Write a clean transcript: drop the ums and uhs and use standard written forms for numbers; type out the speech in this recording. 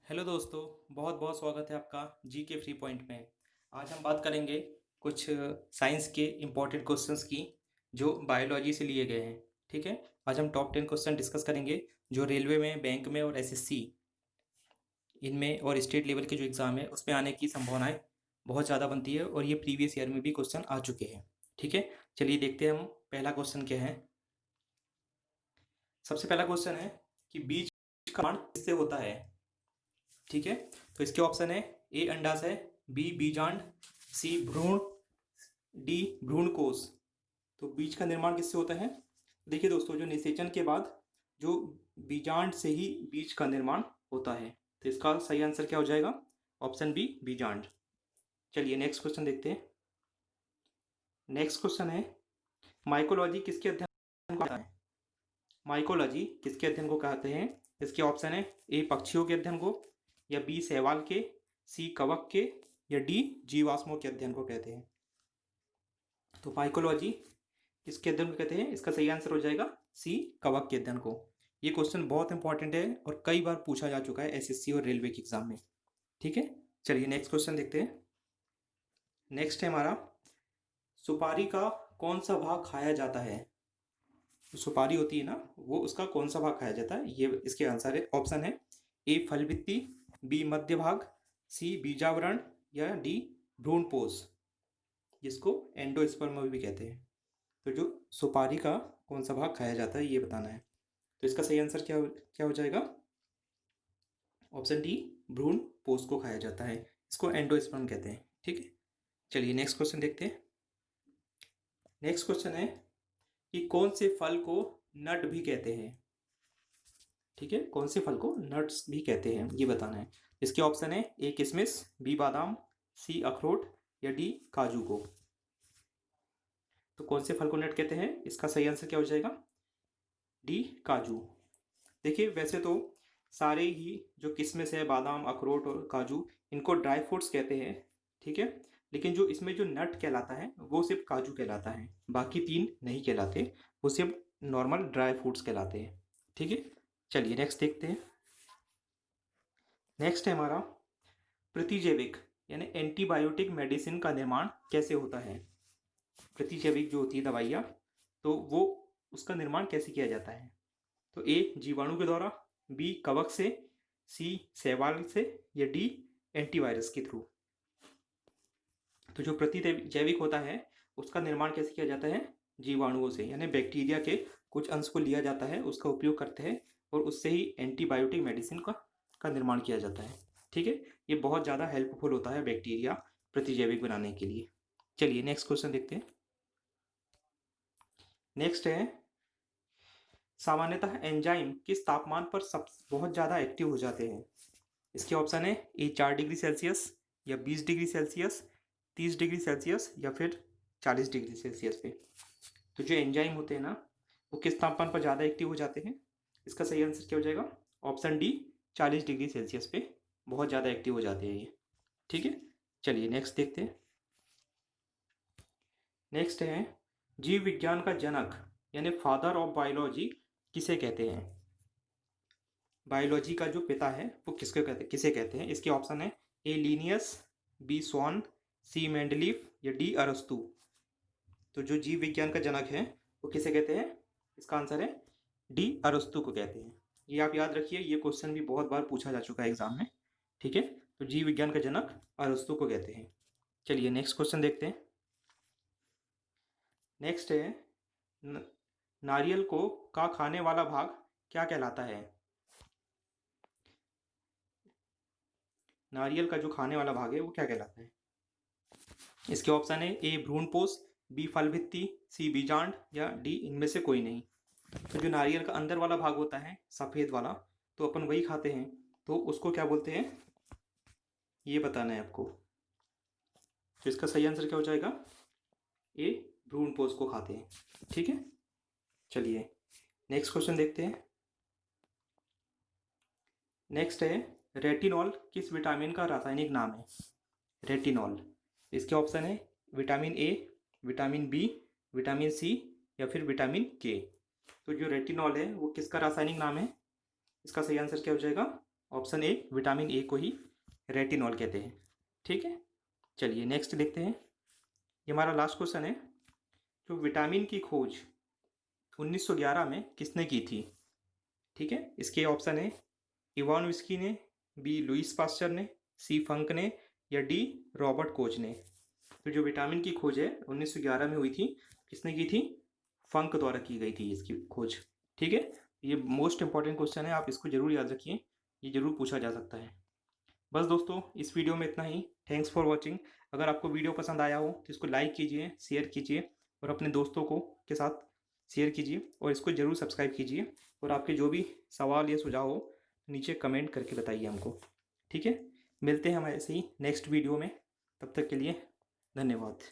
Hello दोस्तों, बहुत बहुत स्वागत है आपका जी के फ्री पॉइंट में। आज हम बात करेंगे कुछ साइंस के इम्पोर्टेंट क्वेश्चंस की जो बायोलॉजी से लिए गए हैं। ठीक है, आज हम टॉप 10 क्वेश्चन डिस्कस करेंगे जो रेलवे में, बैंक में और एसएससी इनमें और स्टेट लेवल के जो एग्ज़ाम है उसमें आने की संभावनाएं बहुत ज़्यादा बनती है और ये प्रीवियस ईयर में भी क्वेश्चन आ चुके हैं। ठीक है, चलिए देखते हैं हम पहला क्वेश्चन क्या है। सबसे पहला क्वेश्चन है कि बीज का निर्माण किससे होता है। ठीक है, तो इसके ऑप्शन है ए अंडाशय, बी बीजांड, सी भ्रूण, डी भ्रूणकोश। तो बीज का निर्माण किससे होता है? देखिए दोस्तों, जो निषेचन के बाद जो बीजांड से ही बीज का निर्माण होता है, तो इसका सही आंसर क्या हो जाएगा? ऑप्शन बी बीजांड। चलिए नेक्स्ट क्वेश्चन देखते हैं। नेक्स्ट क्वेश्चन है माइकोलॉजी किसके अध्ययन को कहता है? माइकोलॉजी किसके अध्ययन को कहते हैं? इसके ऑप्शन है ए पक्षियों के अध्ययन को, या बी शैवाल के, सी कवक के, या डी जीवाश्मों के अध्ययन को कहते हैं। तो माइकोलॉजी किसके अध्ययन को कहते हैं? इसका सही आंसर हो जाएगा सी कवक के अध्ययन को। ये क्वेश्चन बहुत इंपॉर्टेंट है और कई बार पूछा जा चुका है एसएससी और रेलवे के एग्जाम में। ठीक है, चलिए नेक्स्ट क्वेश्चन देखते हैं। नेक्स्ट है हमारा, सुपारी का कौन सा भाग खाया जाता है? सुपारी होती है ना, वो उसका कौन सा भाग खाया जाता है? ये इसके आंसर है, ऑप्शन है ए फलभित्ति, बी मध्य भाग, सी बीजावरण, या डी भ्रूणपोष, जिसको एंडोस्पर्म भी कहते हैं। तो जो सुपारी का कौन सा भाग खाया जाता है ये बताना है। तो इसका सही आंसर क्या क्या हो जाएगा? ऑप्शन डी भ्रूणपोष को खाया जाता है, इसको एंडोस्पर्म कहते हैं। ठीक है, चलिए नेक्स्ट क्वेश्चन देखते हैं। नेक्स्ट क्वेश्चन है कि कौन से फल को नट भी कहते हैं? ठीक है, कौन से फल को नट्स भी कहते हैं ये बताना है। इसके ऑप्शन है ए किशमिश, बी बादाम, सी अखरोट, या डी काजू को। तो कौन से फल को नट कहते हैं? इसका सही आंसर क्या हो जाएगा? डी काजू। देखिए वैसे तो सारे ही जो किशमिश है, बादाम, अखरोट और काजू, इनको ड्राई फ्रूट्स कहते हैं। ठीक है, लेकिन जो इसमें जो नट कहलाता है वो सिर्फ काजू कहलाता है, बाकी तीन नहीं कहलाते, वो सिर्फ नॉर्मल ड्राई फ्रूट्स कहलाते हैं। ठीक है, चलिए नेक्स्ट देखते हैं। नेक्स्ट है हमारा, प्रतिजैविक यानी एंटीबायोटिक मेडिसिन का निर्माण कैसे होता है? प्रतिजैविक जो होती है दवाइयाँ, तो वो उसका निर्माण कैसे किया जाता है? तो ए जीवाणु के द्वारा, बी कवक से, सी शैवाल से, या डी एंटीवायरस के थ्रू। तो जो प्रतिजैविक होता है उसका निर्माण कैसे किया जाता है? जीवाणुओं से, यानी बैक्टीरिया के कुछ अंश को लिया जाता है, उसका उपयोग करते हैं और उससे ही एंटीबायोटिक मेडिसिन का निर्माण किया जाता है। ठीक है, ये बहुत ज़्यादा हेल्पफुल होता है बैक्टीरिया प्रतिजैविक बनाने के लिए। चलिए नेक्स्ट क्वेश्चन देखते हैं। नेक्स्ट है, सामान्यतः एंजाइम किस तापमान पर सब बहुत ज़्यादा एक्टिव हो जाते हैं? इसके ऑप्शन है ए 4 डिग्री सेल्सियस, या 20 डिग्री सेल्सियस, 30 डिग्री सेल्सियस, या फिर 40 डिग्री सेल्सियस पे। तो जो एंजाइम होते हैं ना, वो किस तापमान पर ज़्यादा एक्टिव हो जाते हैं? इसका सही आंसर क्या हो जाएगा? ऑप्शन डी 40 डिग्री सेल्सियस पे बहुत ज़्यादा एक्टिव हो जाते हैं ये। ठीक है, चलिए नेक्स्ट देखते हैं। नेक्स्ट है, जीव विज्ञान का जनक यानी फादर ऑफ बायोलॉजी किसे कहते हैं? बायोलॉजी का जो पिता है वो किसे कहते हैं? इसके ऑप्शन है ए लीनियस, बी स्वॉन, सी मेंडलीफ, या डी अरस्तु। तो जो जीव विज्ञान का जनक है वो किसे कहते हैं? इसका आंसर है डी अरस्तु को कहते हैं। ये आप याद रखिए, ये क्वेश्चन भी बहुत बार पूछा जा चुका है एग्जाम में। ठीक है, तो जीव विज्ञान का जनक अरस्तु को कहते हैं। चलिए नेक्स्ट क्वेश्चन देखते हैं। नेक्स्ट है, नारियल को का खाने वाला भाग क्या कहलाता है? नारियल का जो खाने वाला भाग है वो क्या कहलाता है? इसके ऑप्शन है ए भ्रूणपोष, बी फल भित्ति, सी बीजांड, या डी इनमें से कोई नहीं। तो जो नारियल का अंदर वाला भाग होता है सफ़ेद वाला, तो अपन वही खाते हैं, तो उसको क्या बोलते हैं ये बताना है आपको। तो इसका सही आंसर क्या हो जाएगा? ए भ्रूणपोष को खाते हैं। ठीक है, चलिए नेक्स्ट क्वेश्चन देखते हैं। नेक्स्ट है, रेटिनॉल किस विटामिन का रासायनिक नाम है? रेटिनॉल, इसके ऑप्शन है vitamin A, vitamin B, vitamin C, या फिर विटामिन के। तो जो रेटिनॉल है वो किसका रासायनिक नाम है? इसका सही आंसर क्या हो जाएगा? ऑप्शन ए विटामिन ए को ही रेटिनॉल कहते हैं। ठीक है, चलिए नेक्स्ट देखते हैं। ये हमारा लास्ट क्वेश्चन है, जो विटामिन की खोज 1911 में किसने की थी? ठीक है, इसके ऑप्शन है इवानोव्स्की ने, बी लुईस पास्चर ने, सी फंक ने, या डी रॉबर्ट कोच ने। तो जो विटामिन की खोज है 1911 में हुई थी, किसने की थी? फंक द्वारा की गई थी इसकी खोज। ठीक है, ये मोस्ट इंपॉर्टेंट क्वेश्चन है, आप इसको जरूर याद रखिए, ये जरूर पूछा जा सकता है। बस दोस्तों, इस वीडियो में इतना ही। Thanks for watching. अगर आपको वीडियो पसंद आया हो तो इसको लाइक कीजिए, शेयर कीजिए और अपने दोस्तों को के साथ शेयर कीजिए और इसको ज़रूर सब्सक्राइब कीजिए। और आपके जो भी सवाल या सुझाव हो नीचे कमेंट करके बताइए हमको। ठीक है, मिलते हैं हम ऐसे ही नेक्स्ट वीडियो में। तब तक के लिए धन्यवाद।